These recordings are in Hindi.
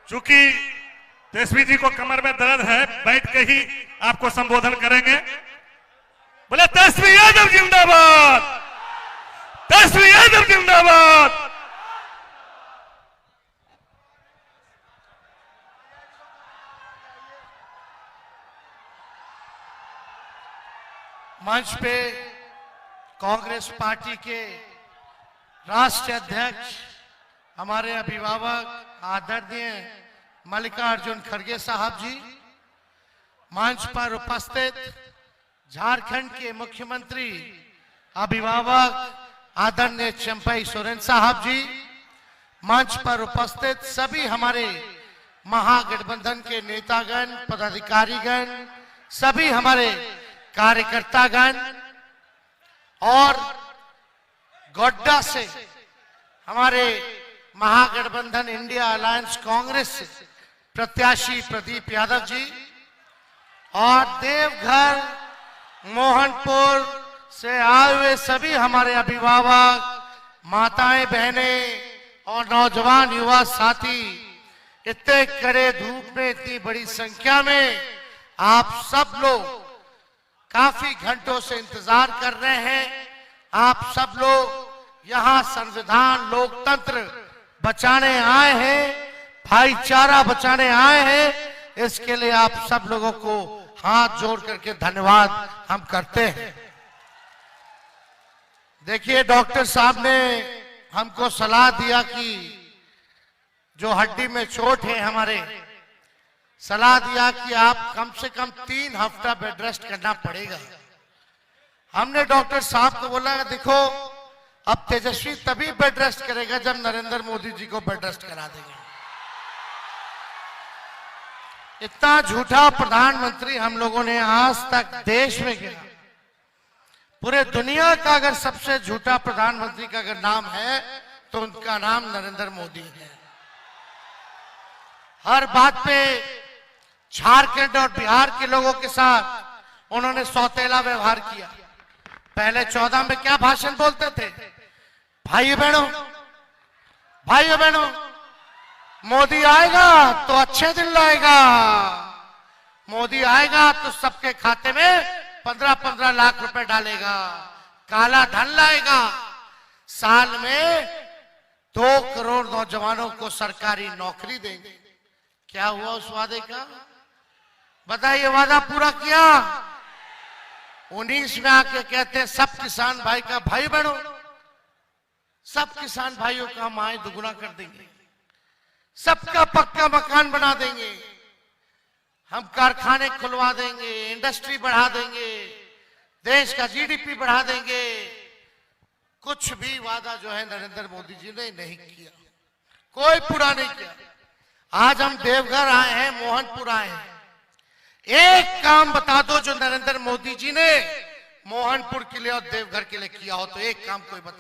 चूंकि तेजस्वी जी को कमर में दर्द है, बैठ के ही आपको संबोधन करेंगे। बोले तेजस्वी यादव जिंदाबाद, तेजस्वी यादव जिंदाबाद। मंच पे कांग्रेस पार्टी के राष्ट्रीय अध्यक्ष, हमारे अभिभावक आदरणीय मल्लिकार्जुन खड़गे साहब जी, मंच पर उपस्थित झारखंड के मुख्यमंत्री अभिभावक आदरणीय चंपई सोरेन साहब जी, मंच पर उपस्थित सभी हमारे महागठबंधन के नेतागण, पदाधिकारीगण, सभी हमारे कार्यकर्तागण और गोड्डा से हमारे महागठबंधन इंडिया अलायंस कांग्रेस से प्रत्याशी प्रदीप यादव जी और देवघर मोहनपुर से आए हुए सभी हमारे अभिभावक, माताएं, बहनें और नौजवान युवा साथी, इतने कड़े धूप में इतनी बड़ी संख्या में आप सब लोग काफी घंटों से इंतजार कर रहे हैं। आप सब लोग यहाँ संविधान लोकतंत्र बचाने आए हैं, भाईचारा बचाने आए हैं। इसके लिए आप सब लोगों को हाथ जोड़ करके धन्यवाद हम करते हैं। देखिए, डॉक्टर साहब ने हमको सलाह दिया कि जो हड्डी में चोट है हमारे, सलाह दिया कि आप कम से कम 3 हफ्ता बेड रेस्ट करना पड़ेगा। हमने डॉक्टर साहब को बोला, देखो अब तेजस्वी तभी बेड रेस्ट करेगा जब नरेंद्र मोदी जी को बेड रेस्ट करा देंगे। इतना झूठा प्रधानमंत्री हम लोगों ने आज तक देश में किया। पूरे दुनिया का अगर सबसे झूठा प्रधानमंत्री का अगर नाम है तो उनका नाम नरेंद्र मोदी है। हर बात पे झारखंड और बिहार के लोगों के साथ उन्होंने सौतेला व्यवहार किया। पहले 14 में क्या भाषण बोलते थे, भाइयों बहनों, मोदी आएगा तो अच्छे दिन लाएगा, मोदी आएगा तो सबके खाते में 15-15 लाख रुपए डालेगा, काला धन लाएगा, साल में 2 करोड़ नौजवानों को सरकारी नौकरी देंगे। क्या हुआ उस वादे का? बताइए, वादा पूरा किया? 19 में आके कहते हैं सब किसान भाई का भाई बनो, सब किसान भाइयों का हम आय दुगुना कर देंगे, सबका पक्का मकान बना देंगे, हम कारखाने खुलवा देंगे, इंडस्ट्री बढ़ा देंगे, देश का जीडीपी बढ़ा देंगे। कुछ भी वादा जो है नरेंद्र मोदी जी ने नहीं किया, कोई पूरा नहीं किया। आज हम देवघर आए हैं, मोहनपुर आए हैं, एक काम बता दो जो नरेंद्र मोदी जी ने मोहनपुर के लिए और देवघर के लिए किया हो, तो एक काम कोई बता,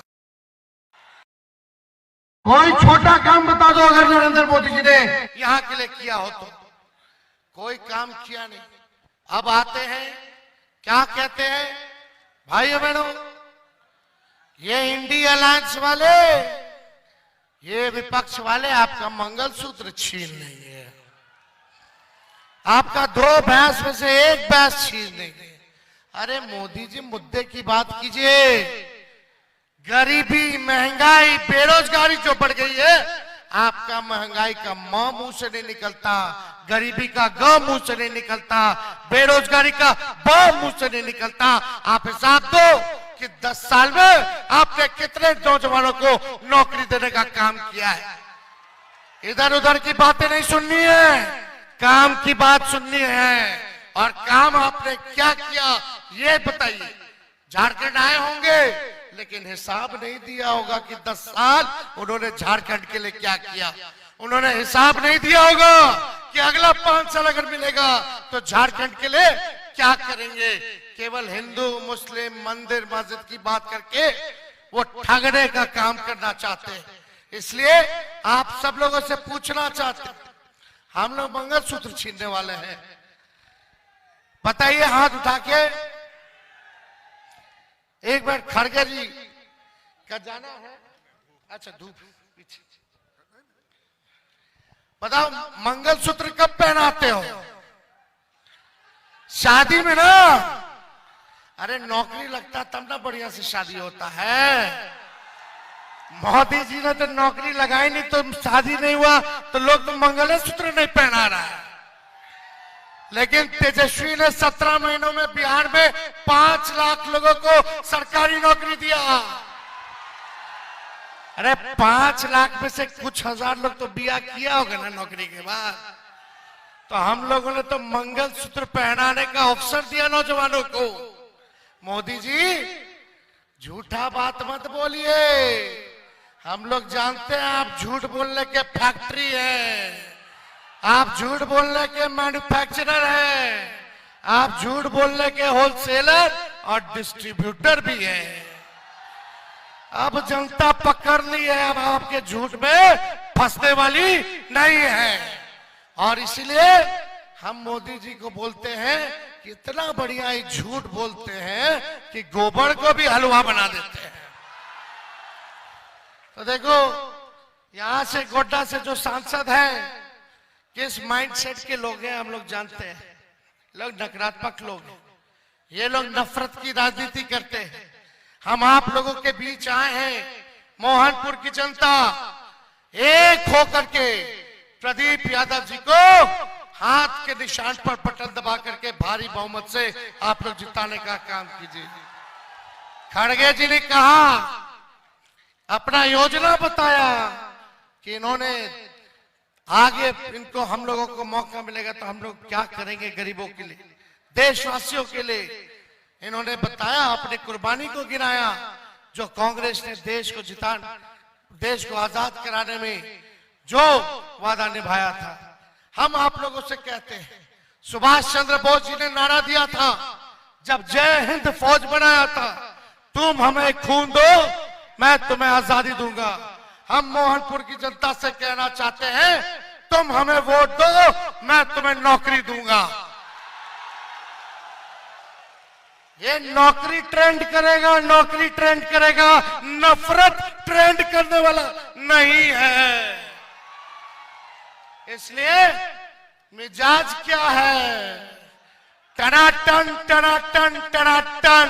कोई छोटा काम बता दो अगर नरेंद्र मोदी जी ने यहां के लिए किया हो तो। कोई काम किया नहीं। अब आते हैं, क्या कहते हैं, भाइयों बहनों, ये इंडिया अलायंस वाले, ये विपक्ष वाले आपका मंगलसूत्र छीन लेंगे, आपका 2 भैंस में से 1 भैंस छीन लेंगे। अरे मोदी जी, मुद्दे की बात कीजिए। गरीबी, महंगाई, बेरोजगारी जो बढ़ गई है, आपका महंगाई का म मुंह से नहीं निकलता, गरीबी का ग मुंह से नहीं निकलता, बेरोजगारी का ब मुंह से नहीं निकलता। आप हिसाब दो कि 10 साल में आपने कितने नौजवानों को नौकरी देने का काम किया है। इधर उधर की बातें नहीं सुननी है, काम की बात सुननी है। और काम आपने क्या किया ये बताइए। झारखंड आए होंगे लेकिन हिसाब नहीं दिया होगा कि 10 साल उन्होंने झारखंड के लिए क्या किया। उन्होंने हिसाब नहीं दिया होगा कि अगला 5 साल अगर मिलेगा तो झारखंड के लिए क्या करेंगे। केवल हिंदू मुस्लिम मंदिर मस्जिद की बात करके वो ठगने का काम करना चाहते हैं। इसलिए आप सब लोगों से पूछना चाहते हैं, हम लोग मंगलसूत्र छीनने वाले हैं। बताइए हाथ उठा के। एक बार खड़गे जी का जाना है। अच्छा धूप पीछे। बताओ मंगलसूत्र कब पहनाते हो? शादी में ना। अरे नौकरी लगता तब ना बढ़िया से शादी होता है। मोदी जी ने तो नौकरी लगाई नहीं तो शादी नहीं हुआ, तो लोग तो मंगलसूत्र नहीं पहना रहा है। लेकिन तेजस्वी ने 17 महीनों में बिहार में 5 लाख लोगों को सरकारी नौकरी दिया। अरे 5 लाख में से कुछ हजार लोग तो बिया किया होगा ना नौकरी के बाद। तो हम लोगों ने तो मंगलसूत्र पहनाने का अवसर दिया नौजवानों को। मोदी जी झूठा बात मत बोलिए। हम लोग जानते हैं आप झूठ बोलने के फैक्ट्री है, आप झूठ बोलने के मैन्युफैक्चरर हैं, आप झूठ बोलने के होलसेलर और डिस्ट्रीब्यूटर भी हैं। अब जनता पकड़ ली है, अब आपके झूठ में फंसने वाली नहीं है। और इसलिए हम मोदी जी को बोलते हैं कि इतना बढ़िया ही झूठ बोलते हैं कि गोबर को भी हलवा बना देते हैं। तो देखो यहां से गोड्डा से जो सांसद हैं किस माइंडसेट के लोग हैं हम लोग जानते हैं। लोग नकारात्मक लोग हैं, ये लोग नफरत की राजनीति करते हैं। हम आप लोगों के बीच आए हैं, मोहनपुर की जनता एक होकर के प्रदीप यादव जी को हाथ के निशान पर बटन दबा करके भारी बहुमत से आप लोग जिताने का काम कीजिए। खड़गे जी ने कहा, अपना योजना बताया कि इन्होंने आगे इनको हम लोगों को मौका मिलेगा तो हम लोग क्या करेंगे गरीबों के लिए, देशवासियों के लिए। इन्होंने बताया, अपने कुर्बानी को गिनाया। जो कांग्रेस ने देश को देश को आजाद कराने में जो वादा निभाया था। हम आप लोगों से कहते हैं, सुभाष चंद्र बोस जी ने नारा दिया था जब जय हिंद फौज बनाया था, तुम हमें खून दो मैं तुम्हें आजादी दूंगा। हम मोहनपुर की जनता से कहना चाहते हैं, तुम हमें वोट दो मैं तुम्हें नौकरी दूंगा। ये नौकरी ट्रेंड करेगा, नौकरी ट्रेंड करेगा, नफरत ट्रेंड करने वाला नहीं है। इसलिए मिजाज क्या है, टनाटन टनाटन टनाटन।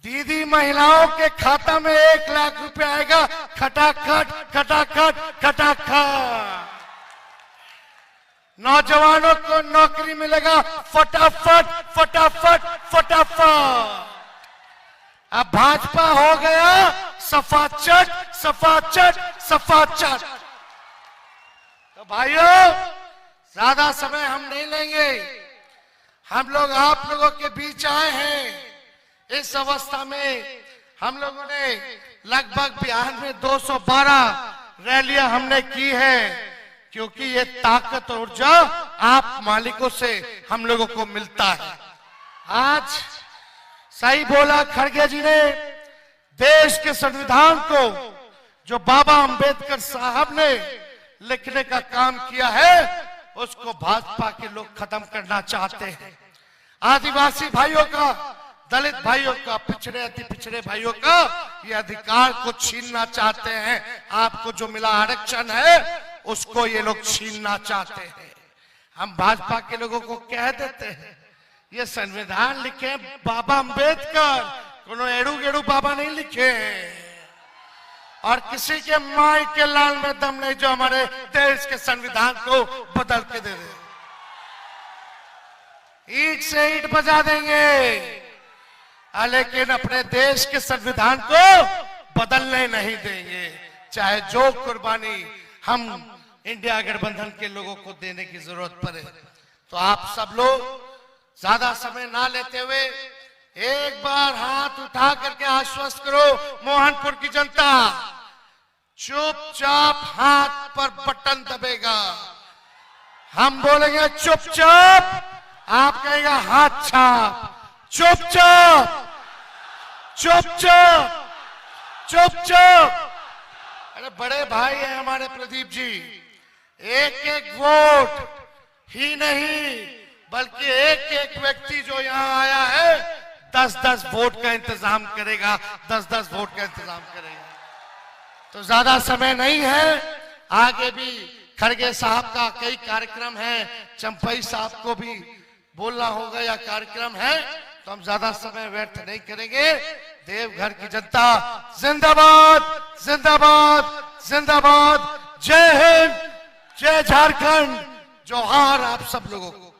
दीदी महिलाओं के खाता में 1 लाख रुपए आएगा, खटाखट खटाखट खटाखट। नौजवानों को नौकरी मिलेगा, फटाफट फटाफट फटाफट। अब भाजपा हो गया सफाचट सफाचट सफाचट। तो भाइयों ज्यादा समय हम नहीं लेंगे, हम लोग आप लोगों के बीच आए हैं। इस अवस्था में हम लोगों ने लगभग बिहार में 212 रैलियां हमने की है, क्योंकि ये ताकत और ऊर्जा आप मालिकों से हम लोगों को मिलता है। आज सही बोला खड़गे जी ने, देश के संविधान को जो बाबा अंबेडकर साहब ने लिखने का काम किया है, उसको भाजपा के लोग खत्म करना चाहते हैं। आदिवासी भाइयों का, दलित भाइयों का, पिछड़े अति पिछड़े भाइयों का ये अधिकार को छीनना चाहते हैं। आपको जो मिला आरक्षण है उसको ये लोग छीनना चाहते हैं। हम भाजपा के लोगों को कह देते हैं, ये संविधान लिखे बाबा अंबेडकर, कोनो एड़ू गेड़ू बाबा नहीं लिखे हैं। और किसी के माई के लाल में दम नहीं जो हमारे देश के संविधान को बदल के दे दे। ईंट से ईंट बजा देंगे, लेकिन अपने देश के संविधान को बदलने नहीं देंगे, चाहे जो कुर्बानी हम इंडिया गठबंधन के लोगों को देने की जरूरत पड़े। तो आप सब लोग ज्यादा समय ना लेते हुए एक बार हाथ उठा करके आश्वस्त करो मोहनपुर की जनता, चुपचाप हाथ पर बटन दबेगा। हम बोलेंगे चुपचाप, आप कहेगा हाथ छाप। चुपचाप चुपचाप चुपचाप। अरे बड़े भाई हैं हमारे प्रदीप जी, एक एक वोट ही नहीं बल्कि एक एक व्यक्ति जो यहाँ आया है 10-10 वोट का इंतजाम करेगा, 10-10 वोट का इंतजाम करेगा। तो ज्यादा समय नहीं है, आगे भी खड़गे साहब का कई कार्यक्रम है, चंपई साहब को भी बोलना होगा या कार्यक्रम है, तो हम ज्यादा समय व्यर्थ नहीं करेंगे। देवघर की जनता जिंदाबाद, जिंदाबाद, जिंदाबाद। जय हिंद, जय झारखंड, जोहार आप सब लोगों को।